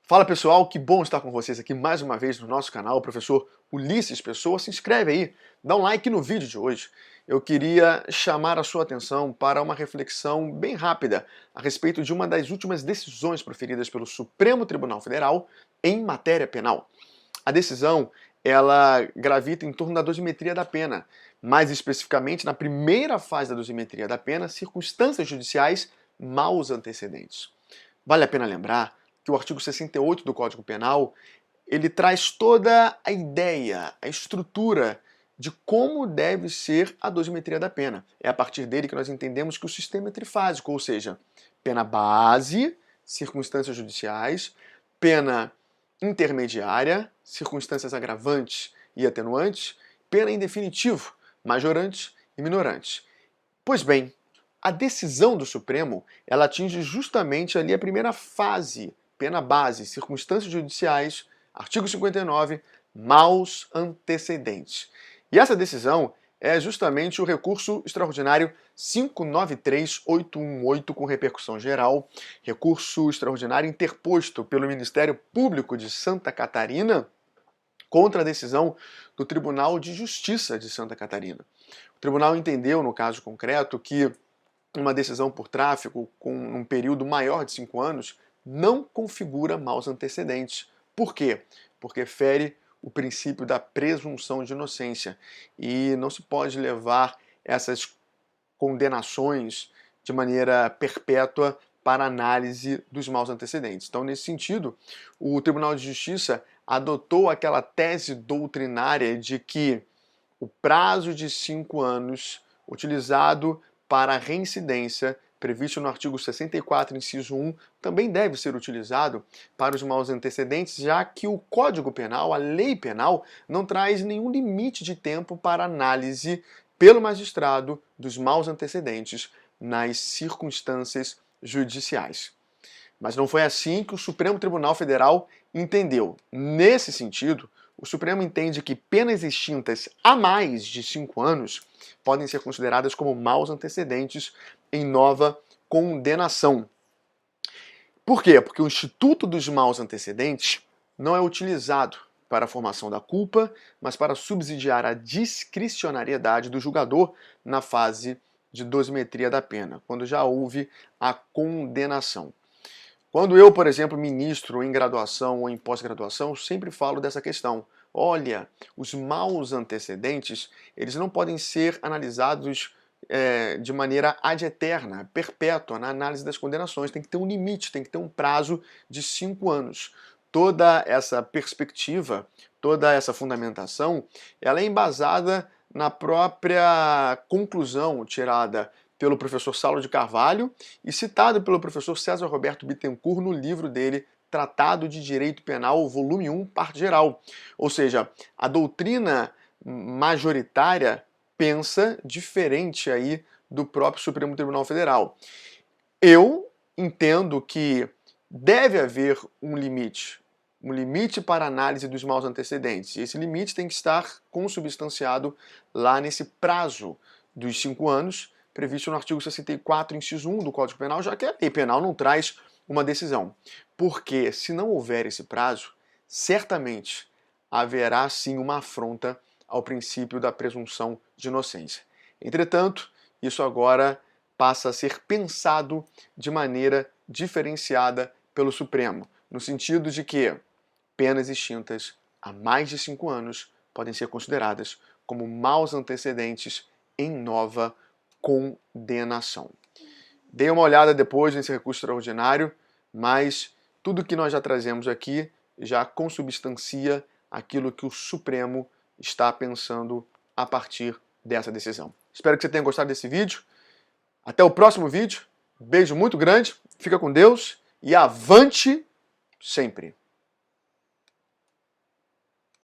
Fala pessoal, que bom estar com vocês aqui mais uma vez no nosso canal, o professor Ulisses Pessoa. Se inscreve aí, dá um like no vídeo de hoje. Eu queria chamar a sua atenção para uma reflexão bem rápida a respeito de uma das últimas decisões proferidas pelo Supremo Tribunal Federal em matéria penal. A decisão, ela gravita em torno da dosimetria da pena, mais especificamente na primeira fase da dosimetria da pena, circunstâncias judiciais maus antecedentes. Vale a pena lembrar que o artigo 68 do Código Penal, ele traz toda a ideia, a estrutura de como deve ser a dosimetria da pena. É a partir dele que nós entendemos que o sistema é trifásico, ou seja, pena base, circunstâncias judiciais, pena intermediária, circunstâncias agravantes e atenuantes, pena em definitivo, majorantes e minorantes. Pois bem, a decisão do Supremo, ela atinge justamente ali a primeira fase, pena base, circunstâncias judiciais, artigo 59, maus antecedentes. E essa decisão é justamente o recurso extraordinário 593818 com repercussão geral, recurso extraordinário interposto pelo Ministério Público de Santa Catarina contra a decisão do Tribunal de Justiça de Santa Catarina. O tribunal entendeu, no caso concreto, que uma decisão por tráfico com um período maior de 5 anos não configura maus antecedentes. Por quê? Porque fere o princípio da presunção de inocência e não se pode levar essas condenações de maneira perpétua para análise dos maus antecedentes. Então, nesse sentido, o Tribunal de Justiça adotou aquela tese doutrinária de que o prazo de 5 anos utilizado para a reincidência, previsto no artigo 64, inciso 1, também deve ser utilizado para os maus antecedentes, já que o Código Penal, a lei penal, não traz nenhum limite de tempo para análise pelo magistrado dos maus antecedentes nas circunstâncias judiciais. Mas não foi assim que o Supremo Tribunal Federal entendeu. Nesse sentido, o Supremo entende que penas extintas há mais de 5 anos podem ser consideradas como maus antecedentes em nova condenação. Por quê? Porque o Instituto dos Maus Antecedentes não é utilizado para a formação da culpa, mas para subsidiar a discricionariedade do julgador na fase de dosimetria da pena, quando já houve a condenação. Quando eu, por exemplo, ministro em graduação ou em pós-graduação, sempre falo dessa questão. Olha, os maus antecedentes, eles não podem ser analisados de maneira ad eterna, perpétua, na análise das condenações. Tem que ter um limite, tem que ter um prazo de 5 anos. Toda essa perspectiva, toda essa fundamentação, ela é embasada na própria conclusão tirada pelo professor Saulo de Carvalho e citado pelo professor César Roberto Bittencourt no livro dele, Tratado de Direito Penal, volume 1, parte geral. Ou seja, a doutrina majoritária pensa diferente aí do próprio Supremo Tribunal Federal. Eu entendo que deve haver um limite para análise dos maus antecedentes. E esse limite tem que estar consubstanciado lá nesse prazo dos 5 anos, previsto no artigo 64, inciso 1 do Código Penal, já que a lei penal não traz uma decisão. Porque, se não houver esse prazo, certamente haverá sim uma afronta ao princípio da presunção de inocência. Entretanto, isso agora passa a ser pensado de maneira diferenciada pelo Supremo, no sentido de que penas extintas há mais de 5 anos podem ser consideradas como maus antecedentes em nova condenação. Dê uma olhada depois nesse recurso extraordinário, mas tudo que nós já trazemos aqui já consubstancia aquilo que o Supremo está pensando a partir dessa decisão. Espero que você tenha gostado desse vídeo. Até o próximo vídeo. Beijo muito grande, fica com Deus e avante sempre!